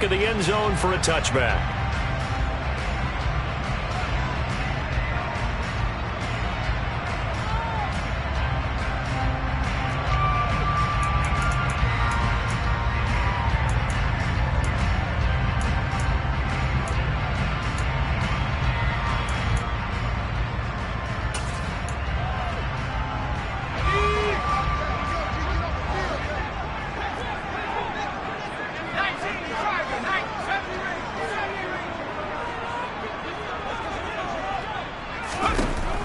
of the end zone for a touchback.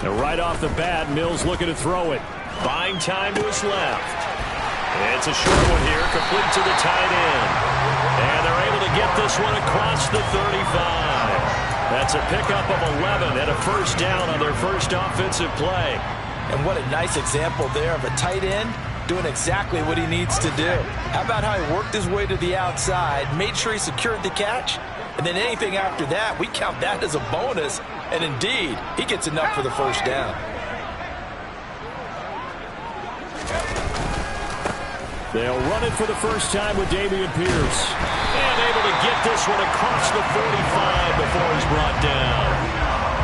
And right off the bat, Mills looking to throw it. Buying time to his left. It's a short one here, complete to the tight end. And they're able to get this one across the 35. That's a pickup of 11 and a first down on their first offensive play. And what a nice example there of a tight end doing exactly what he needs to do. How about how he worked his way to the outside, made sure he secured the catch, and then anything after that, we count that as a bonus. And indeed, he gets enough for the first down. They'll run it for the first time with Dameon Pierce. And able to get this one across the 45 before he's brought down.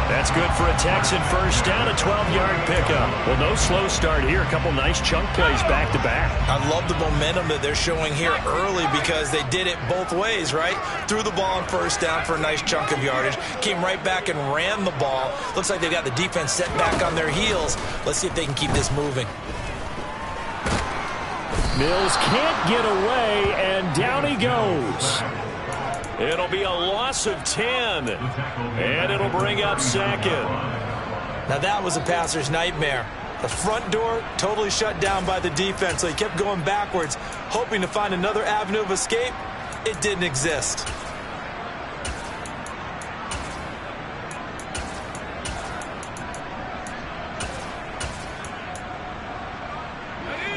That's good for a Texan first down, a 12-yard pickup. Well, no slow start here. A couple nice chunk plays back-to-back. I love the momentum that they're showing here early because they did it both ways, right? Threw the ball on first down for a nice chunk of yardage. Came right back and ran the ball. Looks like they got the defense set back on their heels. Let's see if they can keep this moving. Mills can't get away, and down he goes. It'll be a loss of 10, and it'll bring up second. Now that was a passer's nightmare. The front door totally shut down by the defense, so he kept going backwards, hoping to find another avenue of escape. It didn't exist.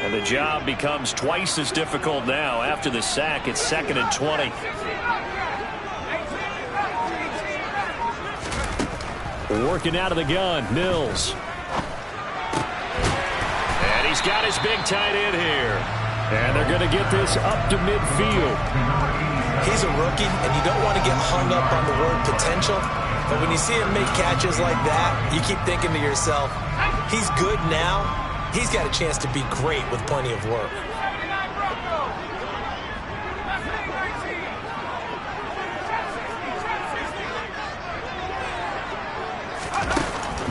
And the job becomes twice as difficult now. After the sack, it's 2nd and 20. Working out of the gun, Mills. And he's got his big tight end here. And they're going to get this up to midfield. He's a rookie, and you don't want to get hung up on the word potential. But when you see him make catches like that, you keep thinking to yourself, he's good now. He's got a chance to be great with plenty of work.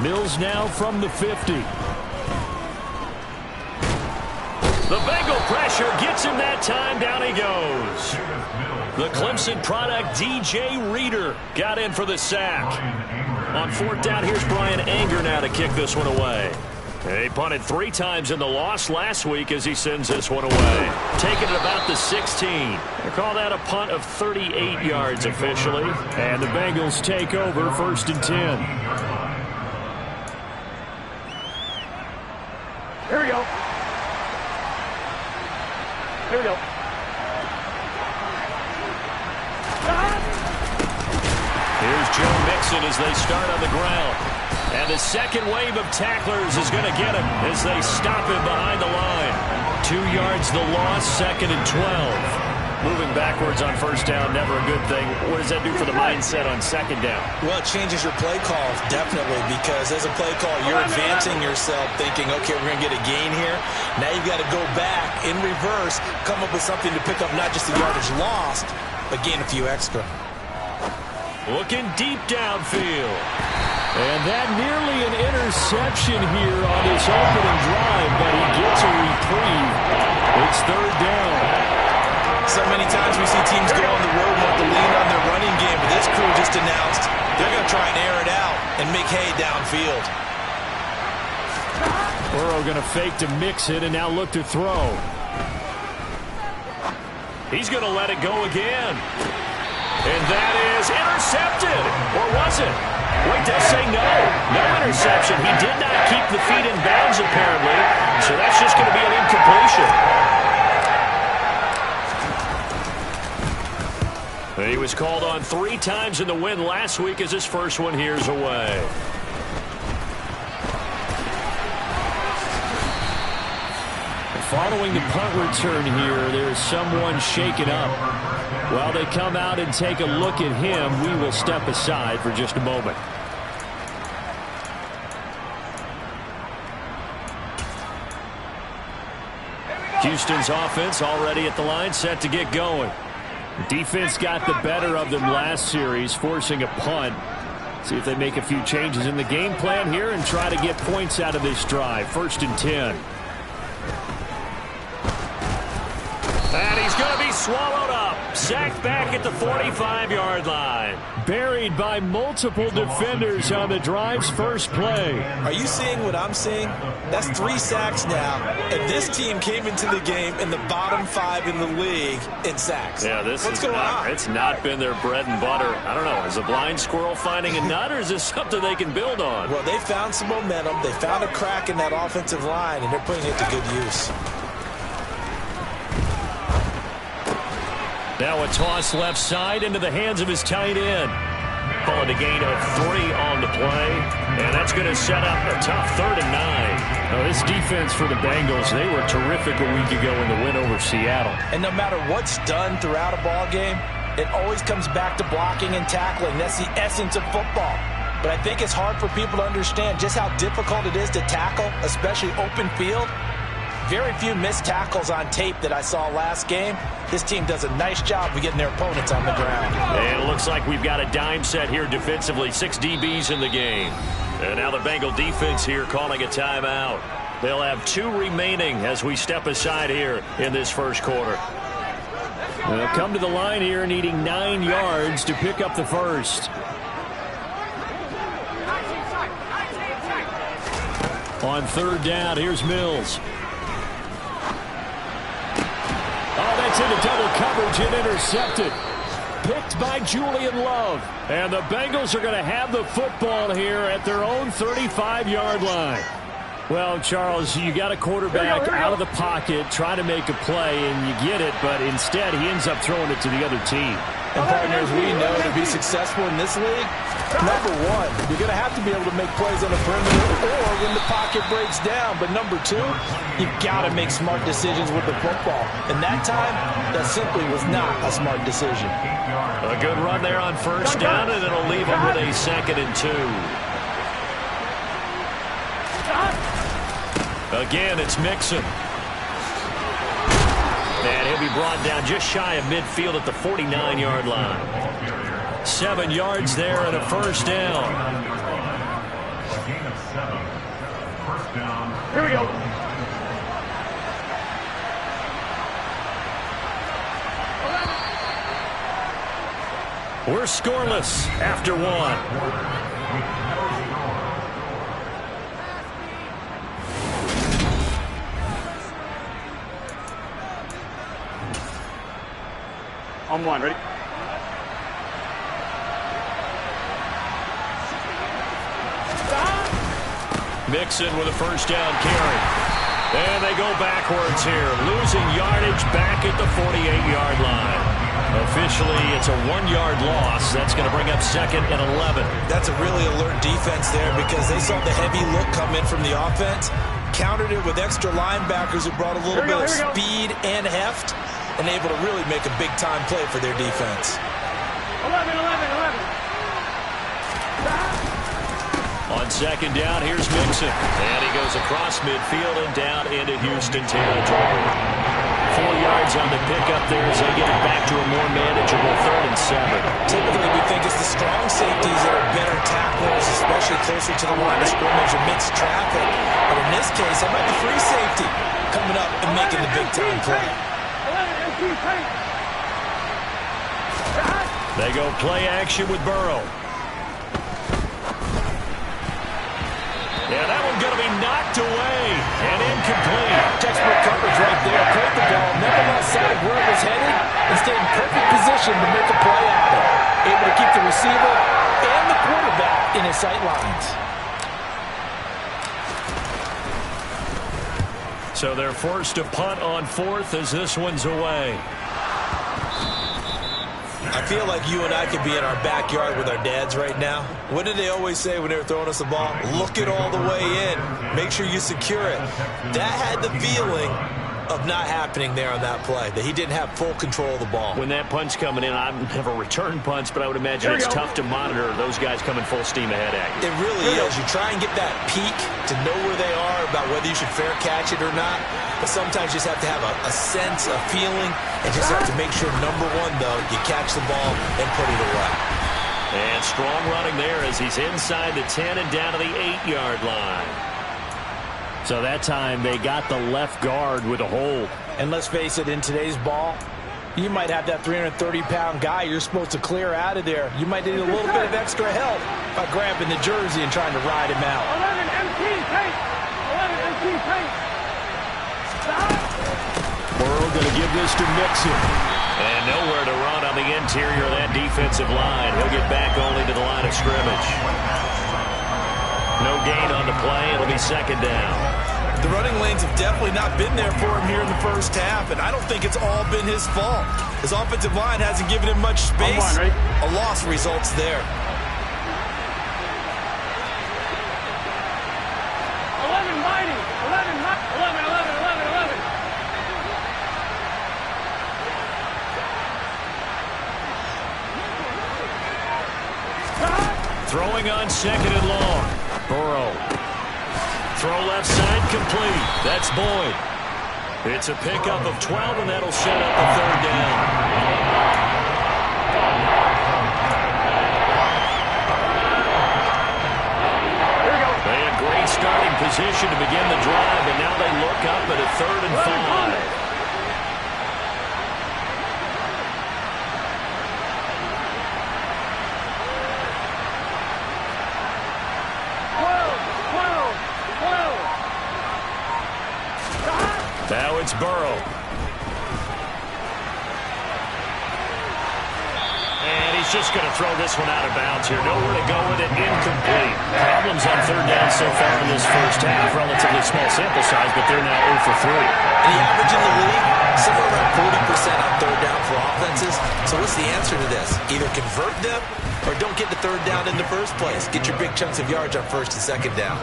Mills now from the 50. The Bengal pressure gets him that time. Down he goes. The Clemson product, DJ Reader, got in for the sack. On 4th down, here's Brian Anger now to kick this one away. He punted 3 times in the loss last week as he sends this one away. Taking it about the 16. They call that a punt of 38 yards officially. And the Bengals take over 1st and 10. Here we go. Here we go. Here's Joe Mixon as they start on the ground. And the second wave of tacklers is going to get him as they stop him behind the line. 2 yards the loss, 2nd and 12. Moving backwards on first down, never a good thing. What does that do for the mindset on 2nd down? Well, it changes your play call, definitely, because as a play call, you're advancing yourself thinking, okay, we're going to get a gain here. Now you've got to go back in reverse, come up with something to pick up not just the yardage lost, but gain a few extra. Looking deep downfield. And that nearly an interception here on this opening drive, but he gets a reprieve. It's 3rd down. So many times we see teams go on the road and want to lean on their running game, but this crew just announced they're going to try and air it out and make hay downfield. Burrow going to fake to mix it and now look to throw. He's going to let it go again. And that is intercepted. Or was it? Wait, does say no. No interception. He did not keep the feet in bounds, apparently. So that's just going to be an incompletion. He was called on 3 times in the win last week as his first one here's away. Following the punt return here, there's someone shaken up. While they come out and take a look at him, we will step aside for just a moment. Houston's offense already at the line, set to get going. The defense got the better of them last series, forcing a punt. See if they make a few changes in the game plan here and try to get points out of this drive. 1st and 10. And he's going to be swallowed up. Sacked back at the 45-yard line. Buried by multiple defenders on the drive's first play. Are you seeing what I'm seeing? That's 3 sacks now, and this team came into the game in the bottom 5 in the league in sacks. Yeah, this What's going on? It's not been their bread and butter. I don't know. Is a blind squirrel finding a nut, or is this something they can build on? Well, they found some momentum. They found a crack in that offensive line, and they're putting it to good use. Now a toss left side into the hands of his tight end. Calling a gain of 3 on the play. And that's going to set up a tough 3rd and 9. Now this defense for the Bengals, they were terrific a week ago in the win over Seattle. And no matter what's done throughout a ball game, it always comes back to blocking and tackling. That's the essence of football. But I think it's hard for people to understand just how difficult it is to tackle, especially open field. Very few missed tackles on tape that I saw last game. This team does a nice job of getting their opponents on the ground. And it looks like we've got a dime set here defensively. 6 DBs in the game. And now the Bengal defense here calling a timeout. They'll have 2 remaining as we step aside here in this first quarter. They'll come to the line here needing 9 yards to pick up the first. On 3rd down, here's Mills. Oh, that's into double coverage and intercepted. Picked by Julian Love. And the Bengals are going to have the football here at their own 35-yard line. Well, Charles, you got a quarterback out of the pocket, try to make a play, and you get it, but instead he ends up throwing it to the other team. And partners, we know to be successful in this league, number 1, you're going to have to be able to make plays on the perimeter or when the pocket breaks down. But number 2, you've got to make smart decisions with the football. And that time, that simply was not a smart decision. A good run there on 1st down, and it'll leave him with a 2nd and 2. Again, it's Mixon. And he'll be brought down just shy of midfield at the 49-yard line. 7 yards there and a 1st down. Here we go. We're scoreless after 1. On 1, ready? Mixon with a 1st down carry. And they go backwards here, losing yardage back at the 48-yard line. Officially, it's a 1-yard loss. That's going to bring up 2nd and 11. That's a really alert defense there because they saw the heavy look come in from the offense, countered it with extra linebackers who brought a little bit of speed and heft, and able to really make a big-time play for their defense. 11. On 2nd down, here's Mixon. And he goes across midfield and down into Houston territory. 4 yards on the pickup there as they get it back to a more manageable 3rd and 7. Typically, we think it's the strong safeties that are better tacklers, especially closer to the line of scrimmage amidst traffic. But in this case, how about the free safety coming up and making the big-time play? They go play action with Burrow. Yeah, that one's going to be knocked away and incomplete. Textbook coverage right there. Played the ball, never lost sight of where it was headed, and stayed in perfect position to make a play out of it. Able to keep the receiver and the quarterback in his sight lines. So they're forced to punt on 4th as this one's away. I feel like you and I could be in our backyard with our dads right now. What did they always say when they were throwing us a ball? Look it all the way in. Make sure you secure it. That had the feeling of not happening there on that play, that he didn't have full control of the ball. When that punch coming in, I've never returned punch, but I would imagine it's tough to monitor those guys coming full steam ahead at you. It really is. You try and get that peek to know where they are, about whether you should fair catch it or not. But sometimes you just have to have a sense, a feeling, and just have to make sure, number one, though, you catch the ball and put it away. And strong running there as he's inside the 10 and down to the 8-yard line. So that time they got the left guard with a hold. And let's face it, in today's ball, you might have that 330-pound guy you're supposed to clear out of there. You might need a little bit of extra help by grabbing the jersey and trying to ride him out. 11 MT paint. 11 MT paint. Burrow going to give this to Mixon. And nowhere to run on the interior of that defensive line. He'll get back only to the line of scrimmage. No gain on the play. It'll be second down. The running lanes have definitely not been there for him here in the first half, and I don't think it's all been his fault. His offensive line hasn't given him much space. A loss results there. 11 mighty. 11 mighty. 11, 11, 11, 11. Throwing on second and long. Burrow. Throw left side complete. That's Boyd. It's a pickup of 12, and that'll set up a third down. They had great starting position to begin the drive, and now they look up at a 3rd and 5. Now it's Burrow. And he's just going to throw this one out of bounds here. Nowhere to go with it. Incomplete. Problems on third down so far in this first half. Relatively small sample size, but they're now 0 for 3. And the average in the league, somewhere around 40% on third down for offenses. So what's the answer to this? Either convert them or don't get the third down in the first place. Get your big chunks of yards on first and second down.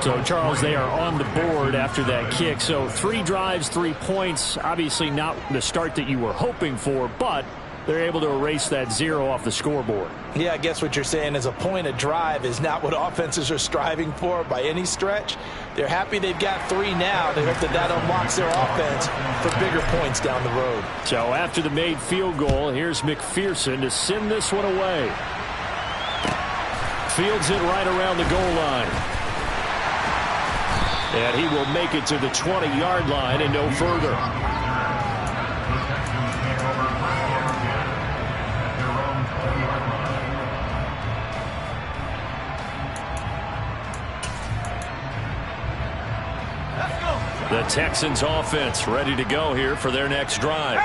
So, Charles, they are on the board after that kick. So 3 drives, 3 points. Obviously not the start that you were hoping for, but they're able to erase that 0 off the scoreboard. Yeah, I guess what you're saying is a point a drive is not what offenses are striving for by any stretch. They're happy they've got 3 now. They hope that unlocks their offense for bigger points down the road. So after the made field goal, here's McPherson to send this one away. Fields it right around the goal line. And he will make it to the 20-yard line and no further. The Texans offense ready to go here for their next drive.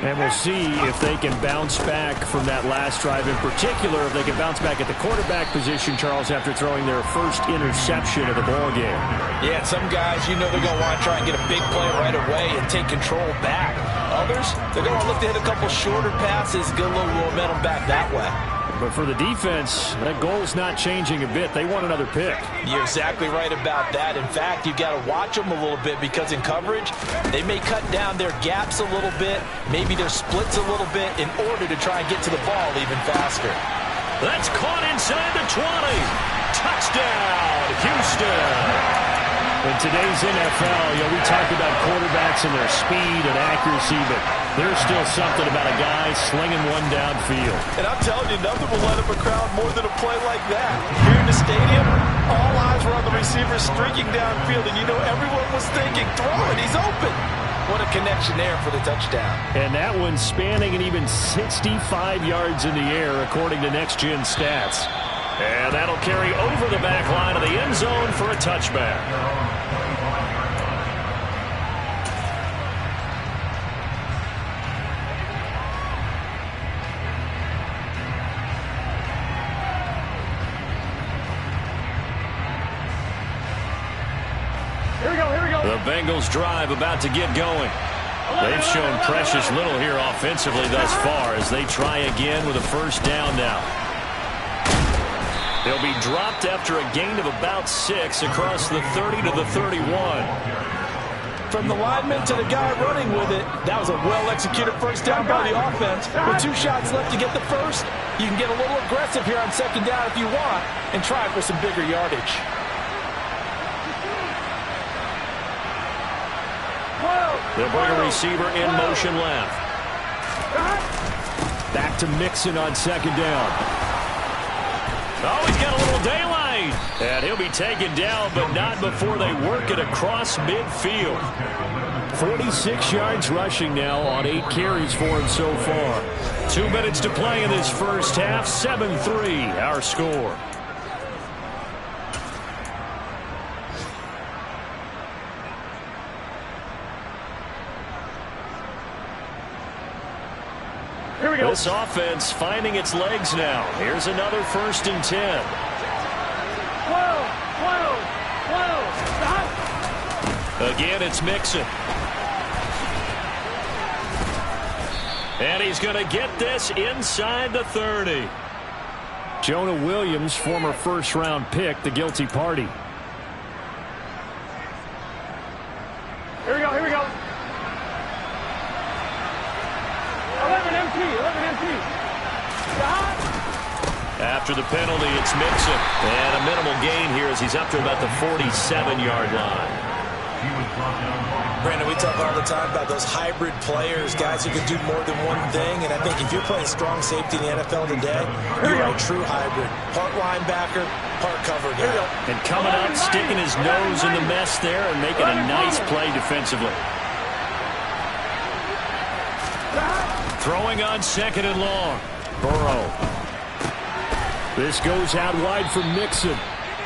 And we'll see if they can bounce back from that last drive. In particular, if they can bounce back at the quarterback position, Charles, after throwing their first interception of the ball game. Yeah, some guys, you know they're going to want to try and get a big play right away and take control back. Others, they're going to look to hit a couple shorter passes, get a little momentum back that way. But for the defense, that goal's not changing a bit. They want another pick. You're exactly right about that. In fact, you've got to watch them a little bit because in coverage, they may cut down their gaps a little bit, maybe their splits a little bit in order to try and get to the ball even faster. That's caught inside the 20. Touchdown, Houston. In today's NFL, we talk about quarterbacks and their speed and accuracy, but there's still something about a guy slinging one downfield. And I'm telling you, nothing will light up a crowd more than a play like that. Here in the stadium, all eyes were on the receiver streaking downfield, and everyone was thinking, throw it, he's open. What a connection there for the touchdown. And that one spanning an even 65 yards in the air, according to Next Gen Stats. And that'll carry over the back line of the end zone for a touchback. Here we go. The Bengals drive about to get going. They've shown precious little here offensively thus far as they try again with a first down now. They'll be dropped after a gain of about 6 across the 30 to the 31. From the lineman to the guy running with it, that was a well-executed first down by the offense. With 2 shots left to get the first, you can get a little aggressive here on second down if you want and try for some bigger yardage. They'll bring a receiver in motion left. Back to Mixon on second down. Oh, he's got a little daylight. And he'll be taken down, but not before they work it across midfield. 46 yards rushing now on 8 carries for him so far. 2 minutes to play in this first half. 7-3 our score. Here we go. This offense finding its legs now. Here's another 1st and 10. 12. Again, it's Mixon. And he's going to get this inside the 30. Jonah Williams, former first-round pick, the guilty party. Here we go. 11 MT. After the penalty, it's Mixon. And a minimal gain here as he's up to about the 47-yard line. Brandon, we talk all the time about those hybrid players, guys who can do more than one thing. And I think if you're playing strong safety in the NFL today, you're a true hybrid. Part linebacker, part cover guy. And coming up, sticking his nose in the mess there and making a nice play defensively. Throwing on 2nd and long. Burrow. This goes out wide for Mixon.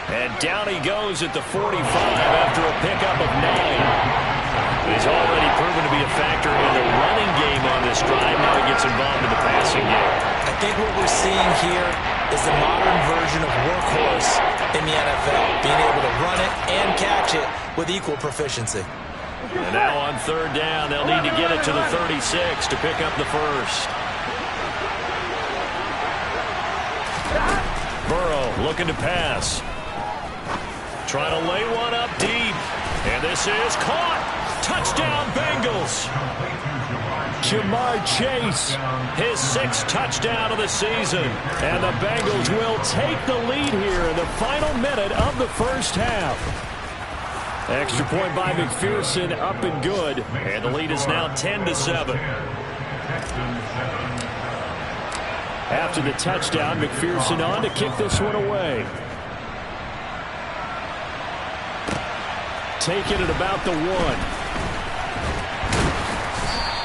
And down he goes at the 45 after a pickup of 9. He's already proven to be a factor in the running game on this drive. Now he gets involved in the passing game. I think what we're seeing here is the modern version of workhorse in the NFL. Being able to run it and catch it with equal proficiency. And now on 3rd down, they'll need to get it to the 36 to pick up the first. Burrow looking to pass. Trying to lay one up deep. And this is caught. Touchdown, Bengals. Jamar Chase, his 6th touchdown of the season. And the Bengals will take the lead here in the final minute of the first half. Extra point by McPherson, up and good. And the lead is now 10-7. After the touchdown, McPherson on to kick this one away. Taking it about the 1.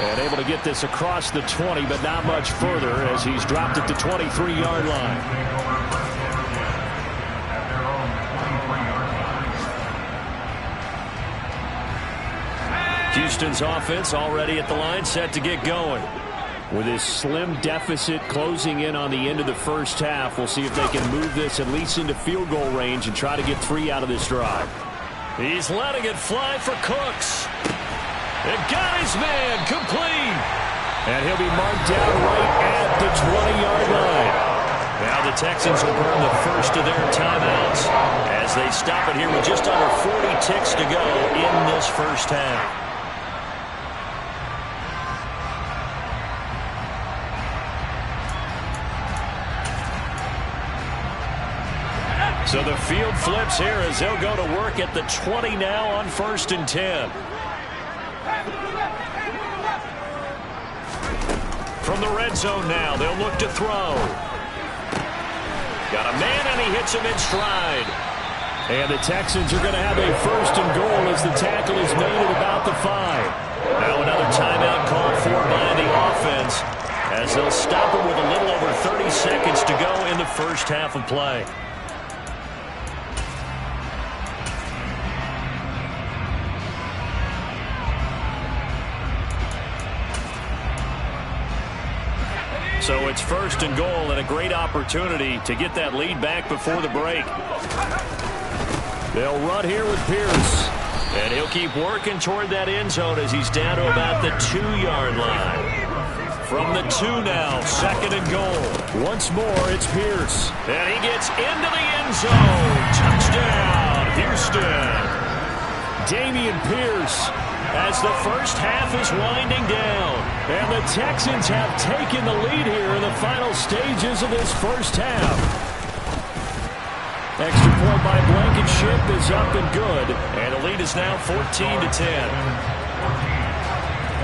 And able to get this across the 20, but not much further as he's dropped at the 23-yard line. Houston's offense already at the line, set to get going. With his slim deficit closing in on the end of the first half, we'll see if they can move this at least into field goal range and try to get 3 out of this drive. He's letting it fly for Cooks. It got his man complete. And he'll be marked down right at the 20-yard line. Now the Texans will burn the first of their timeouts as they stop it here with just under 40 ticks to go in this first half. So the field flips here as they'll go to work at the 20 now on 1st and 10. From the red zone now, they'll look to throw. Got a man and he hits him in stride. And the Texans are going to have a 1st and goal as the tackle is made at about the 5. Now another timeout called for by the offense as they'll stop it with a little over 30 seconds to go in the first half of play. So it's 1st and goal and a great opportunity to get that lead back before the break. They'll run here with Pierce. And he'll keep working toward that end zone as he's down to about the 2-yard line. From the 2 now, 2nd and goal. Once more, it's Pierce. And he gets into the end zone. Touchdown, Houston. Dameon Pierce as the first half is winding down. And the Texans have taken the lead here in the final stages of this first half. Extra point by Blankenship is up and good. And the lead is now 14-10.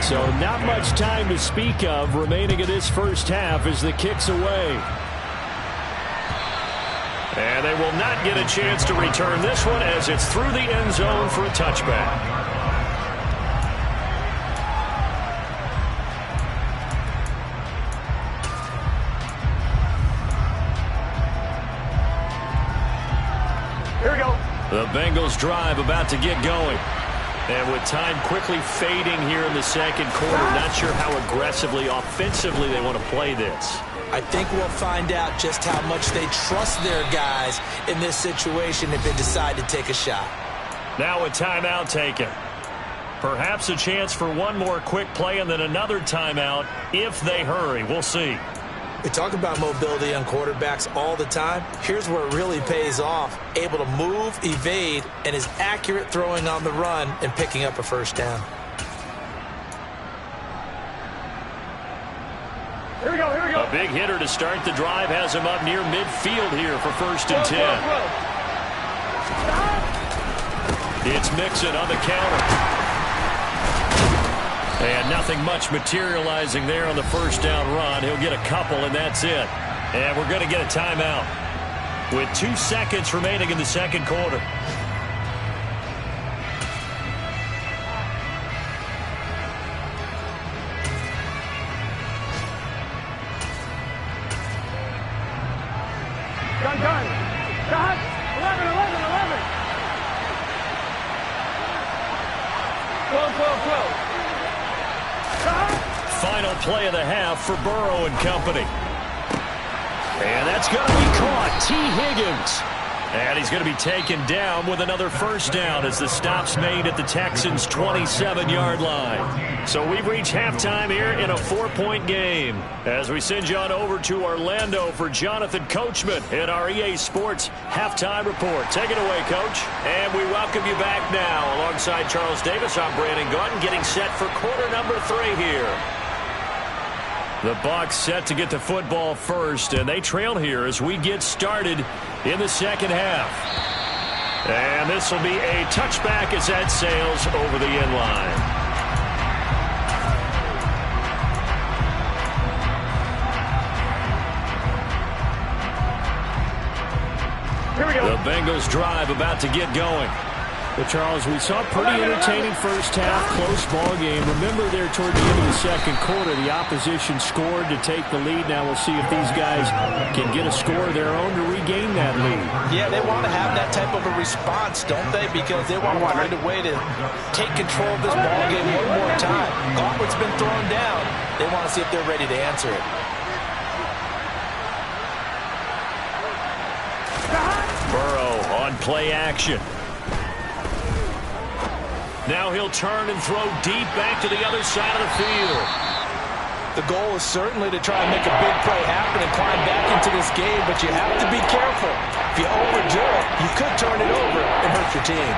So not much time to speak of remaining in this first half as the kick's away. And they will not get a chance to return this one as it's through the end zone for a touchback. Here we go. The Bengals drive about to get going. And with time quickly fading here in the second quarter, not sure how aggressively, offensively they want to play this. I think we'll find out just how much they trust their guys in this situation if they decide to take a shot. Now a timeout taken. Perhaps a chance for one more quick play and then another timeout if they hurry. We'll see. We talk about mobility on quarterbacks all the time. Here's where it really pays off. Able to move, evade, and is accurate throwing on the run and picking up a first down. Here we go, here we go. A big hitter to start the drive has him up near midfield here for 1st and 10. It's Mixon on the counter. And nothing much materializing there on the first down run. He'll get a couple, and that's it. And we're going to get a timeout with 2 seconds remaining in the second quarter. Gun. Got 11. 12. Final play of the half for Burrow and company. And that's going to be caught. T. Higgins. And he's going to be taken down with another first down as the stop's made at the Texans' 27-yard line. So we've reached halftime here in a 4-point game. As we send you on over to Orlando for Jonathan Coachman in our EA Sports Halftime Report. Take it away, Coach. And we welcome you back now. Alongside Charles Davis, I'm Brandon Gaudin, getting set for quarter number 3 here. The Bucs set to get the football first, and they trail here as we get started in the second half. And this will be a touchback as that sails over the end line. Here we go. The Bengals drive about to get going. But, Charles, we saw a pretty entertaining first half, close ball game. Remember there toward the end of the second quarter, the opposition scored to take the lead. Now we'll see if these guys can get a score of their own to regain that lead. Yeah, they want to have that type of a response, don't they? Because they want to find a way to take control of this ball game one more time. Gauntlet's been thrown down. They want to see if they're ready to answer it. Burrow on play action. Now he'll turn and throw deep back to the other side of the field. The goal is certainly to try and make a big play happen and climb back into this game, but you have to be careful. If you overdo it, you could turn it over and hurt your team.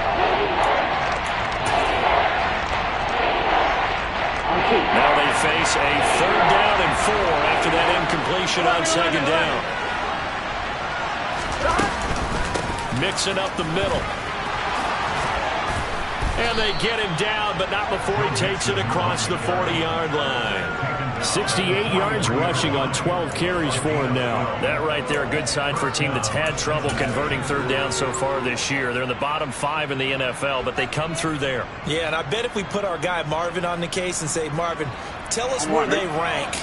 Now they face a 3rd down and 4 after that incompletion on 2nd down. Mixing up the middle. And they get him down, but not before he takes it across the 40-yard line. 68 yards rushing on 12 carries for him now. That right there, a good sign for a team that's had trouble converting 3rd down so far this year. They're in the bottom 5 in the NFL, but they come through there. Yeah, and I bet if we put our guy Marvin on the case and say, Marvin, tell us where they rank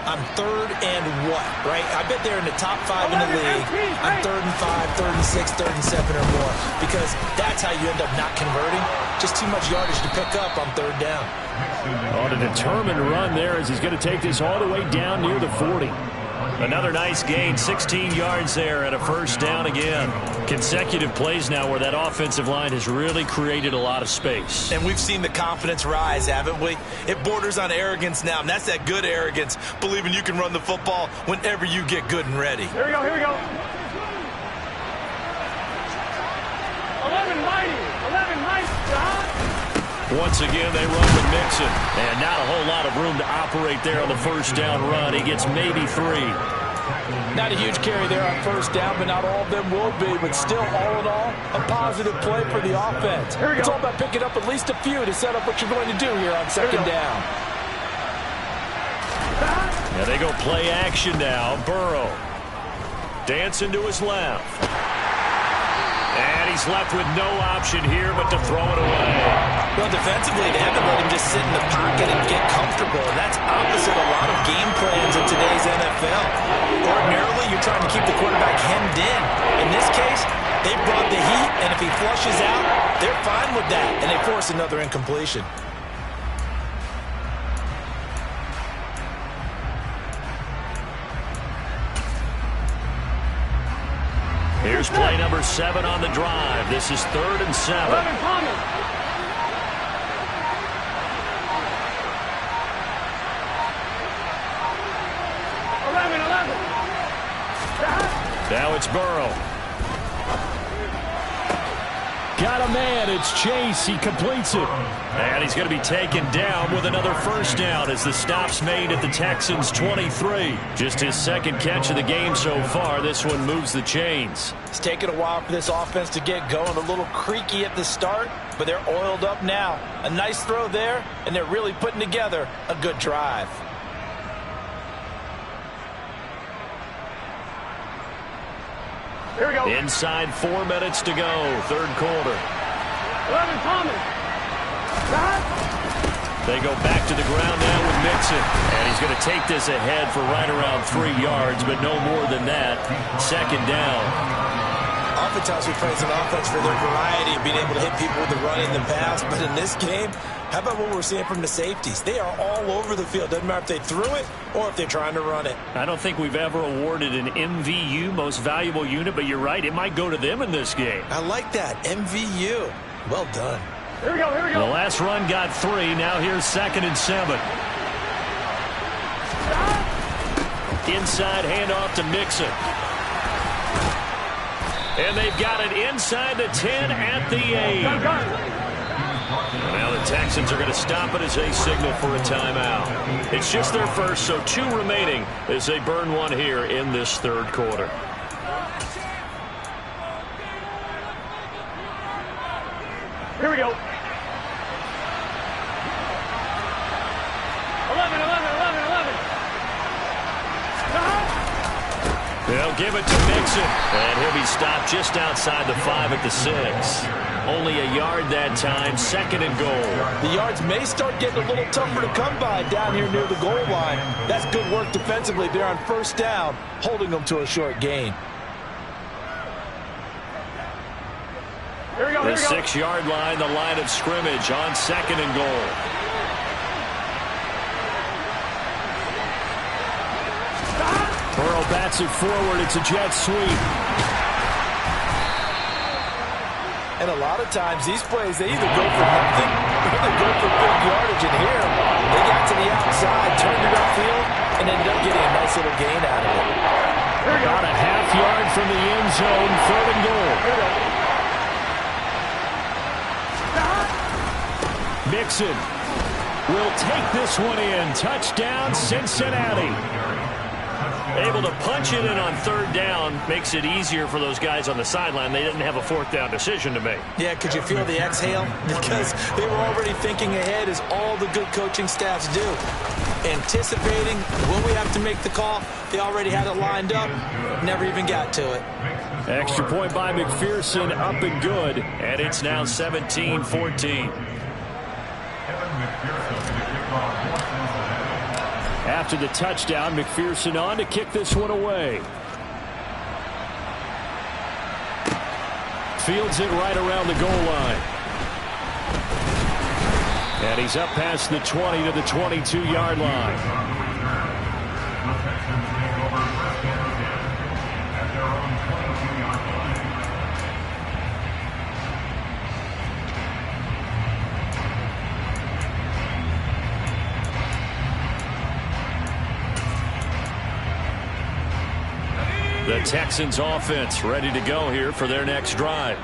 on 3rd and what, right? I bet they're in the top 5 in the league on 3rd and 5, 3rd and 6, 3rd and 7 or more, because that's how you end up not converting. Just too much yardage to pick up on 3rd down. On a determined run there as he's going to take this all the way down near the 40. Another nice gain, 16 yards there and a first down again. Consecutive plays now where that offensive line has really created a lot of space. And we've seen the confidence rise, haven't we? It borders on arrogance now, and that's that good arrogance, believing you can run the football whenever you get good and ready. Here we go, here we go. 11 mighty, 11 mighty. Once again, they run with Mixon. And not a whole lot of room to operate there on the first down run. He gets maybe 3. Not a huge carry there on first down, but not all of them will be. But still, all in all, a positive play for the offense. It's all about picking up at least a few to set up what you're going to do here on second down. Yeah, they go play action now. Burrow dancing to his left. And he's left with no option here but to throw it away. Well, defensively, they haven't let him just sit in the pocket and get comfortable. And that's opposite a lot of game plans in today's NFL. Ordinarily, you're trying to keep the quarterback hemmed in. In this case, they brought the heat, and if he flushes out, they're fine with that. And they force another incompletion. Here's play number 7 on the drive. This is 3rd and 7. 11 Thomas. Now it's Burrow. Got a man. It's Chase. He completes it. And he's going to be taken down with another first down as the stop's made at the Texans' 23. Just his second catch of the game so far. This one moves the chains. It's taken a while for this offense to get going. A little creaky at the start, but they're oiled up now. A nice throw there, and they're really putting together a good drive. Here we go. Inside 4 minutes to go, third quarter. 11 Thomas. They go back to the ground now with Mixon. And he's going to take this ahead for right around 3 yards, but no more than that. Second down. Oftentimes we praise an offense for their variety of being able to hit people with the run and the pass. But in this game, how about what we're seeing from the safeties? They are all over the field. Doesn't matter if they threw it or if they're trying to run it. I don't think we've ever awarded an MVU, most valuable unit, but you're right. It might go to them in this game. I like that. MVU. Well done. Here we go, here we go. The last run got 3. Now here's 2nd and 7. Inside handoff to Mixon. And they've got it inside the 10 at the 8. Now the Texans are going to stop it as they signal for a timeout. It's just their first, so 2 remaining as they burn one here in this third quarter. Here we go. 11, 11, 11, 11. They'll give it to Mixon. And he'll be stopped just outside the 5 at the 6. Only a yard that time, 2nd and goal. The yards may start getting a little tougher to come by down here near the goal line. That's good work defensively there on first down, holding them to a short gain. Here we go, The here we go. 6-yard line, the line of scrimmage on 2nd and goal. Burrow bats it forward. It's a jet sweep. And a lot of times these plays, they either go for nothing or they go for big yardage. And here, they got to the outside, turned it upfield, and ended up getting a nice little gain out of it. About a half yard from the end zone, 3rd and goal. Mixon will take this one in. Touchdown, Cincinnati. Able to punch it in on 3rd down makes it easier for those guys on the sideline. They didn't have a 4th down decision to make. Yeah, could you feel the exhale? Because they were already thinking ahead, as all the good coaching staffs do. Anticipating, will we have to make the call? They already had it lined up, never even got to it. Extra point by McPherson, up and good. And it's now 17-14. After the touchdown, McPherson on to kick this one away. Fields it right around the goal line. And he's up past the 20 to the 22-yard line. Texans offense ready to go here for their next drive.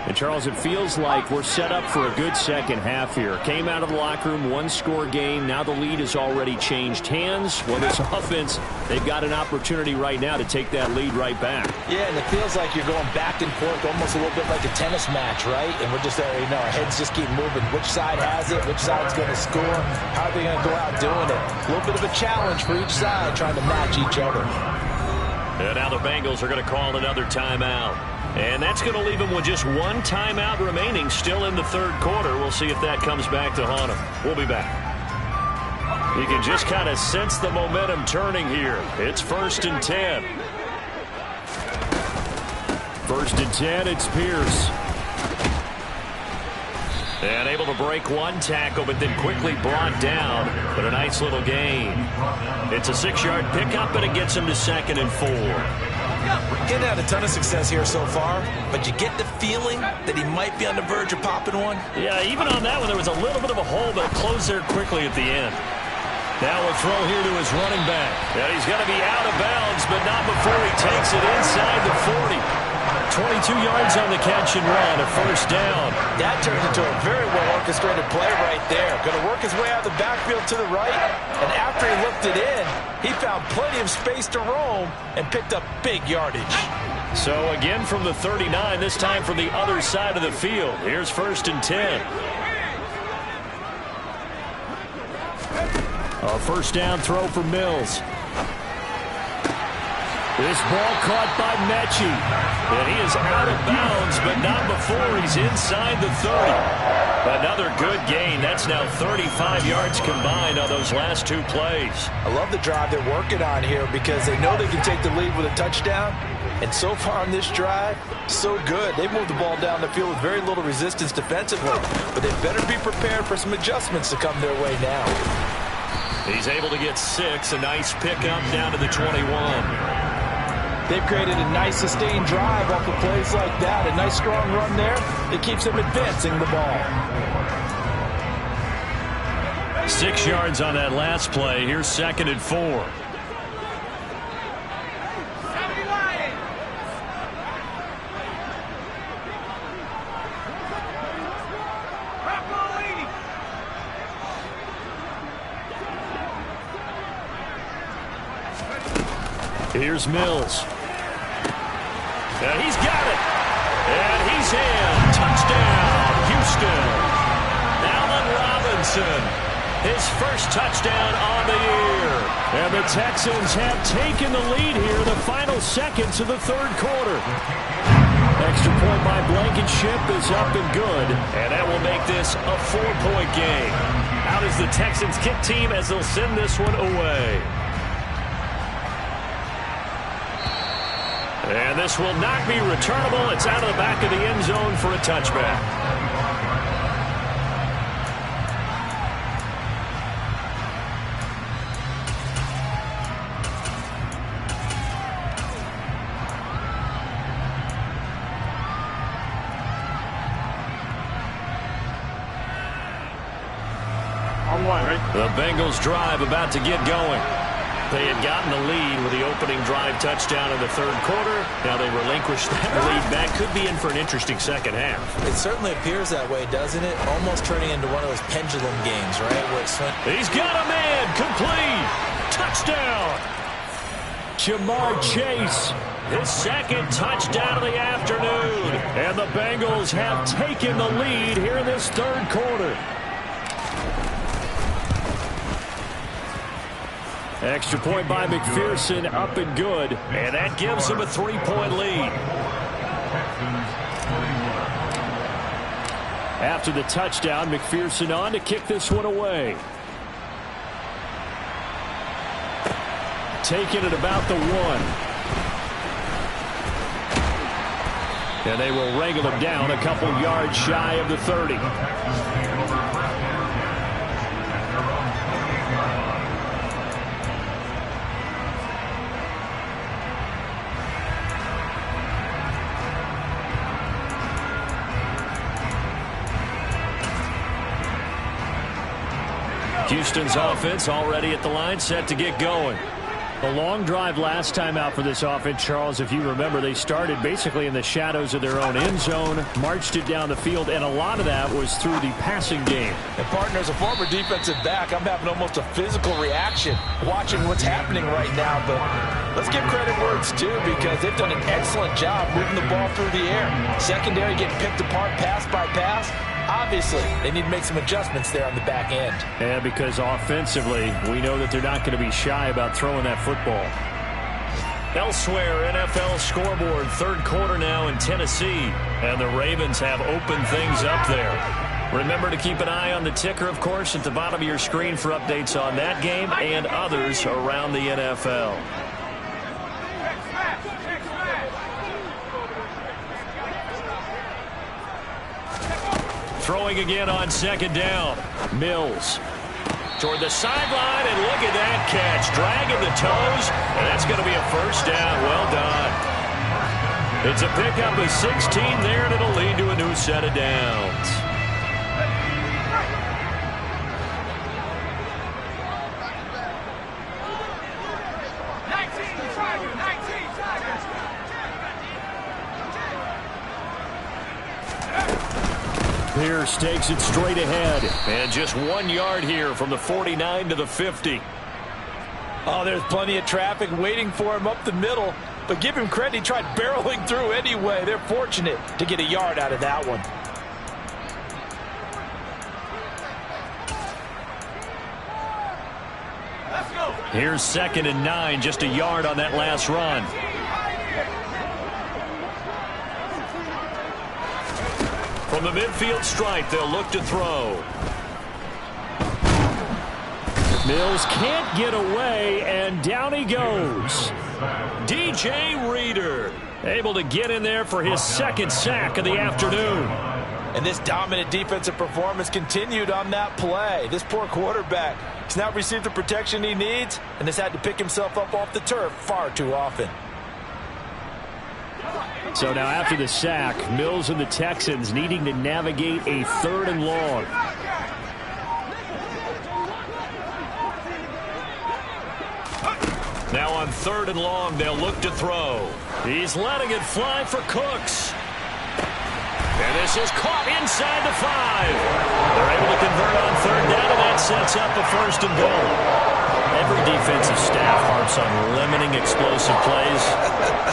And, Charles, it feels like we're set up for a good second half here. Came out of the locker room, one-score game. Now the lead has already changed hands. Well, this offense, they've got an opportunity right now to take that lead right back. Yeah, and it feels like you're going back and forth, almost a little bit like a tennis match, right? And we're just, our heads just keep moving. Which side has it? Which side's going to score? How are they going to go out doing it? A little bit of a challenge for each side, trying to match each other. And now the Bengals are going to call another timeout. And that's going to leave them with just one timeout remaining still in the third quarter. We'll see if that comes back to haunt them. We'll be back. You can just kind of sense the momentum turning here. It's 1st and 10. 1st and 10, it's Pierce. And able to break one tackle, but then quickly brought down. But a nice little gain. It's a 6-yard pickup, and it gets him to 2nd and 4. Getting had a ton of success here so far, but you get the feeling that he might be on the verge of popping one. Yeah, even on that one, there was a little bit of a hole, but it closed there quickly at the end. Now a throw here to his running back. And he's going to be out of bounds, but not before he takes it inside the 40. 22 yards on the catch and run, a 1st down. That turns into a very well-orchestrated play right there. Going to work his way out of the backfield to the right, and after he looked it in, he found plenty of space to roam and picked up big yardage. So again from the 39, this time from the other side of the field. Here's 1st and 10. A 1st down throw for Mills. This ball caught by Mechie. And he is out of bounds, but not before he's inside the 30. Another good gain. That's now 35 yards combined on those last 2 plays. I love the drive they're working on here because they know they can take the lead with a touchdown. And so far on this drive, so good. They moved the ball down the field with very little resistance defensively. But they better be prepared for some adjustments to come their way now. He's able to get 6. A nice pickup down to the 21. They've created a nice sustained drive off of plays like that. A nice strong run there that keeps them advancing the ball. 6 yards on that last play. Here's 2nd and 4. Here's Mills. And he's got it. And he's in. Touchdown, Houston. Allen Robinson. His first touchdown on the year. And the Texans have taken the lead here in the final seconds of the third quarter. Extra point by Blankenship is up and good. And that will make this a 4-point game. Out is the Texans kick team as they'll send this one away. And this will not be returnable. It's out of the back of the end zone for a touchback. The Bengals drive about to get going. They had gotten the lead with the opening drive touchdown in the third quarter. Now they relinquished that lead back. Could be in for an interesting second half. It certainly appears that way, doesn't it? Almost turning into one of those pendulum games, right? Where it's He's got a man. Complete. Touchdown. Ja'Marr Chase. His 2nd touchdown of the afternoon. And the Bengals have taken the lead here in this third quarter. Extra point by McPherson, up and good. And that gives him a 3-point lead. After the touchdown, McPherson on to kick this one away. Taking it about the 1. And they will wrangle him down a couple yards shy of the 30. Houston's offense already at the line, set to get going. A long drive last time out for this offense, Charles. If you remember, they started basically in the shadows of their own end zone, marched it down the field, and a lot of that was through the passing game. And partner, as a former defensive back, I'm having almost a physical reaction watching what's happening right now. But let's give credit where it's due, because they've done an excellent job moving the ball through the air. Secondary getting picked apart pass by pass. Obviously, they need to make some adjustments there on the back end. Yeah, because offensively, we know that they're not going to be shy about throwing that football. Elsewhere, NFL scoreboard, third quarter now in Tennessee, and the Ravens have opened things up there. Remember to keep an eye on the ticker, of course, at the bottom of your screen for updates on that game and others around the NFL. Throwing again on second down. Mills toward the sideline, and look at that catch. Dragging the toes, and that's going to be a first down. Well done. It's a pickup of 16 there, and it'll lead to a new set of downs. Pierce takes it straight ahead. And just 1 yard here from the 49 to the 50. Oh, there's plenty of traffic waiting for him up the middle. But give him credit, he tried barreling through anyway. They're fortunate to get a yard out of that one. Let's go. Here's 2nd and 9, just a yard on that last run. From the midfield stripe, they'll look to throw. Mills can't get away, and down he goes. DJ Reader able to get in there for his 2nd sack of the afternoon. And this dominant defensive performance continued on that play. This poor quarterback has now received the protection he needs and has had to pick himself up off the turf far too often. So now after the sack, Mills and the Texans needing to navigate a 3rd and long. Now on 3rd and long, they'll look to throw. He's letting it fly for Cooks. And this is caught inside the 5. They're able to convert on 3rd down, and that sets up a 1st and goal. Every defensive staff harps on limiting explosive plays.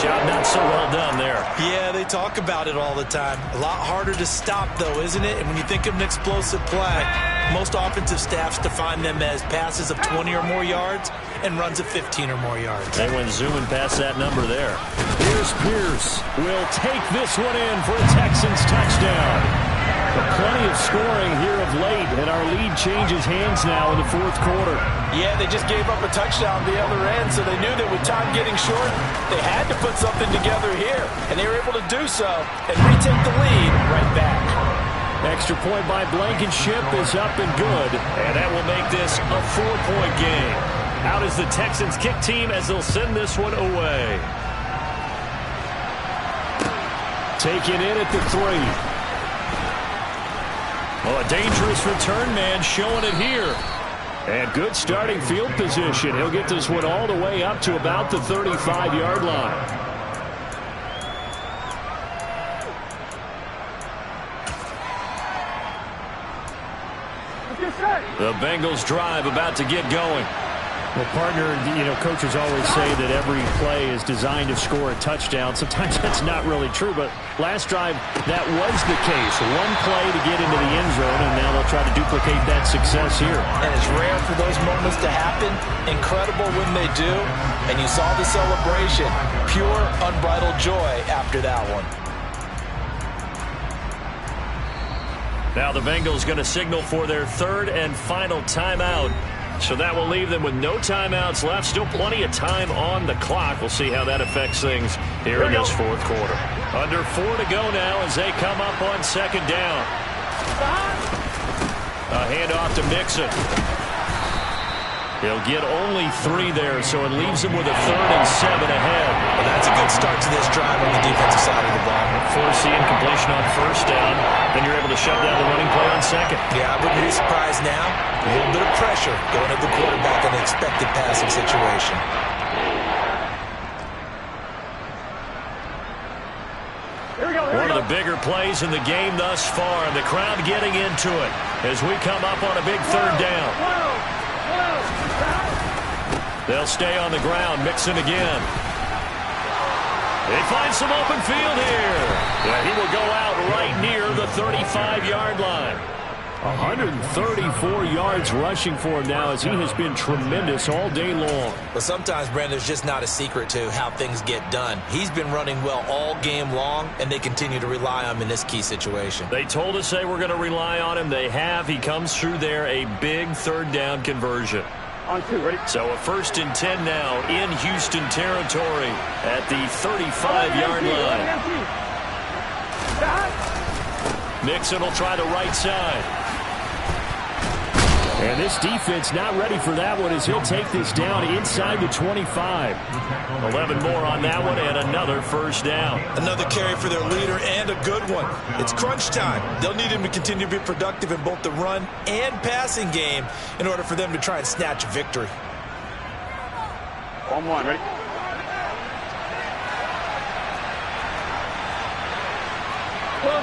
Job not so well done there. Yeah, they talk about it all the time. A lot harder to stop, though, isn't it? And when you think of an explosive play, most offensive staffs define them as passes of 20 or more yards and runs of 15 or more yards. They went zooming past that number there. Here's Pierce. Will take this one in for a Texans touchdown. But plenty of scoring here of late, and our lead changes hands now in the 4th quarter. Yeah, they just gave up a touchdown the other end, so they knew that with time getting short, they had to put something together here. And they were able to do so and retake the lead right back. Extra point by Blankenship is up and good. And that will make this a 4-point game. Out is the Texans kick team as they'll send this one away. Taken in at the 3. Oh, a dangerous return man showing it here. And good starting field position. He'll get this one all the way up to about the 35-yard line. The Bengals drive about to get going. Well, partner, coaches always say that every play is designed to score a touchdown. Sometimes that's not really true, but last drive, that was the case. One play to get into the end zone, and now they'll try to duplicate that success here. And it's rare for those moments to happen. Incredible when they do. And you saw the celebration. Pure, unbridled joy after that one. Now the Bengals going to signal for their 3rd and final timeout. So that will leave them with no timeouts left. Still plenty of time on the clock. We'll see how that affects things here in this 4th quarter. Under 4 to go now as they come up on 2nd down. A handoff to Mixon. He'll get only 3 there, so it leaves him with a 3rd and 7 ahead. Well, that's a good start to this drive on the defensive side of the ball. Force the incompletion on 1st down, then you're able to shut down the running play on 2nd. Yeah, I wouldn't be surprised now. A little bit of pressure going at the quarterback in an expected passing situation. the bigger plays in the game thus far, and the crowd getting into it as we come up on a big third down. They'll stay on the ground, mixing again. They find some open field here. Yeah, he will go out right near the 35-yard line. 134 yards rushing for him now, as he has been tremendous all day long. But sometimes, Brandon, there's just not a secret to how things get done. He's been running well all game long, and they continue to rely on him in this key situation. They told us they were going to rely on him. They have. He comes through there, a big third down conversion. On 2, ready? So a 1st and 10 now in Houston territory at the 35-yard line. Mixon will try the right side. And this defense not ready for that one, as he'll take this down inside the 25. 11 more on that one, and another first down. Another carry for their leader, and a good one. It's crunch time. They'll need him to continue to be productive in both the run and passing game in order for them to try and snatch a victory. On 1, ready? Close.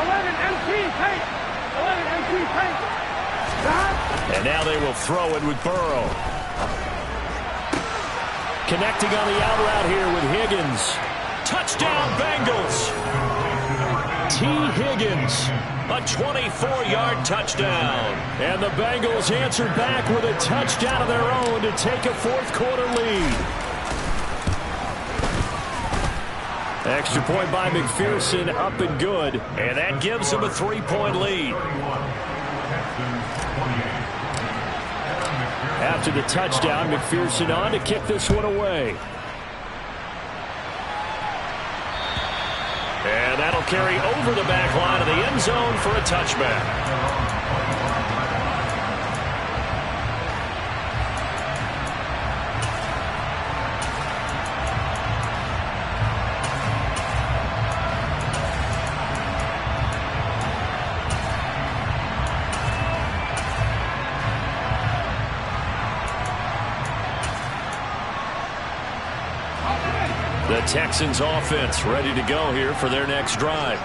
11 MT, pace. 11 MT, pace. And now they will throw it with Burrow. Connecting on the out route here with Higgins. Touchdown, Bengals. T. Higgins, a 24-yard touchdown. And the Bengals answered back with a touchdown of their own to take a fourth-quarter lead. Extra point by McPherson, up and good. And that gives them a 3-point lead. After the touchdown, McPherson on to kick this one away. And that'll carry over the back line of the end zone for a touchback. The Texans offense ready to go here for their next drive.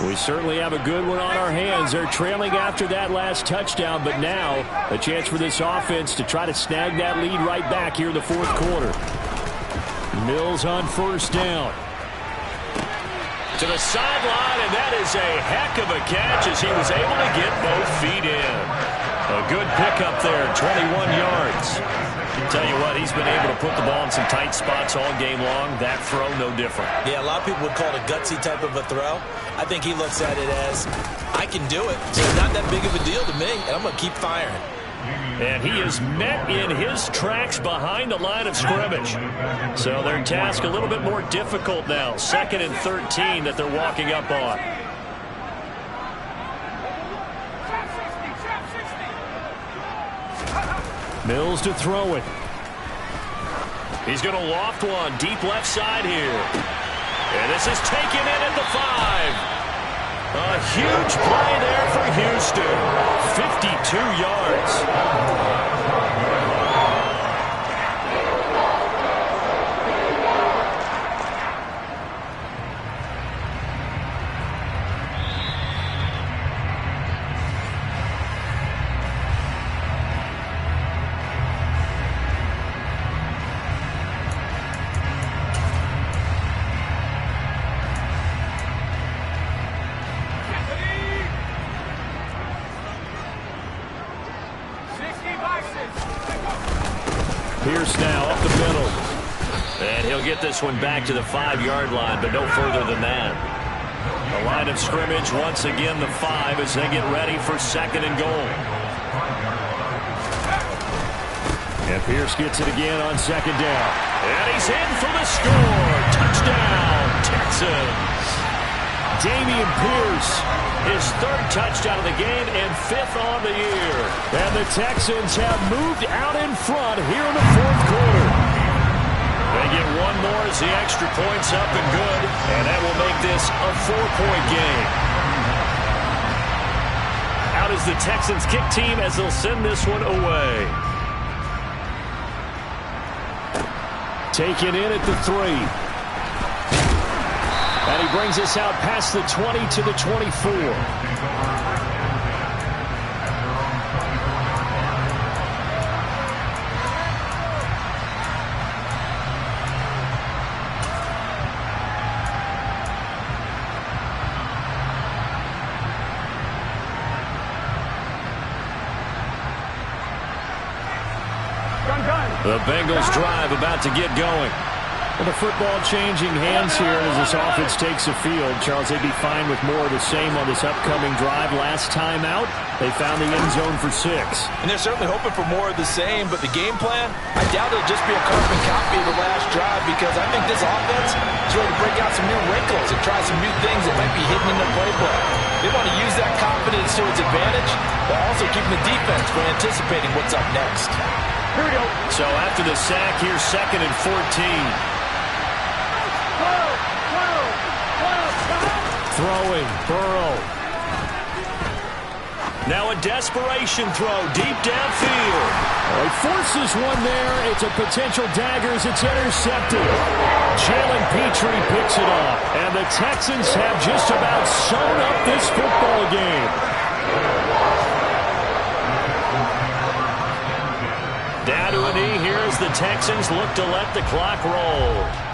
We certainly have a good one on our hands. They're trailing after that last touchdown, but now a chance for this offense to try to snag that lead right back here in the fourth quarter. Mills on first down. To the sideline, and that is a heck of a catch as he was able to get both feet in. A good pickup there, 21 yards. Tell you what, he's been able to put the ball in some tight spots all game long. That throw, no different. Yeah, a lot of people would call it a gutsy type of a throw. I think he looks at it as, I can do it. So it's not that big of a deal to me, and I'm going to keep firing. And he is met in his tracks behind the line of scrimmage. So their task a little bit more difficult now. 2nd and 13 that they're walking up on. Mills to throw it. He's going to loft one deep left side here. And this is taken in at the 5. A huge play there for Houston. 52 yards. Pierce now up the middle. And he'll get this one back to the 5-yard line, but no further than that. The line of scrimmage, once again the 5 as they get ready for 2nd and goal. And Pierce gets it again on 2nd down. And he's in for the score. Touchdown, Texans. Dameon Pierce, his 3rd touchdown of the game and 5th on the year. And the Texans have moved out in front here in the fourth quarter. They get one more as the extra point's up and good, and that will make this a 4-point game. Out is the Texans kick team as they'll send this one away. Taken in at the 3. And he brings us out past the 20 to the 24. The Bengals drive about to get going. Well, the football changing hands here as this offense takes the field. Charles, they'd be fine with more of the same on this upcoming drive. Last time out, they found the end zone for 6. And they're certainly hoping for more of the same, but the game plan, I doubt it'll just be a carbon copy of the last drive, because I think this offense is ready to break out some new wrinkles and try some new things that might be hidden in their playbook. They want to use that confidence to its advantage, while also keeping the defense from anticipating what's up next. Here we go. So after the sack, here's 2nd and 14. Throwing, Burrow. Now a desperation throw deep downfield. He forces one there. It's a potential dagger as it's intercepted. Jalen Petrie picks it up. And the Texans have just about sewn up this football game. Down to a knee here as the Texans look to let the clock roll.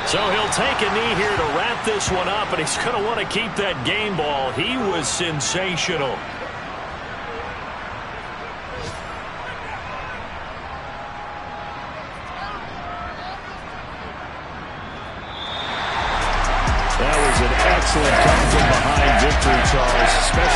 So he'll take a knee here to wrap this one up, and he's going to want to keep that game ball. He was sensational. That was an excellent come from behind victory, Charles, especially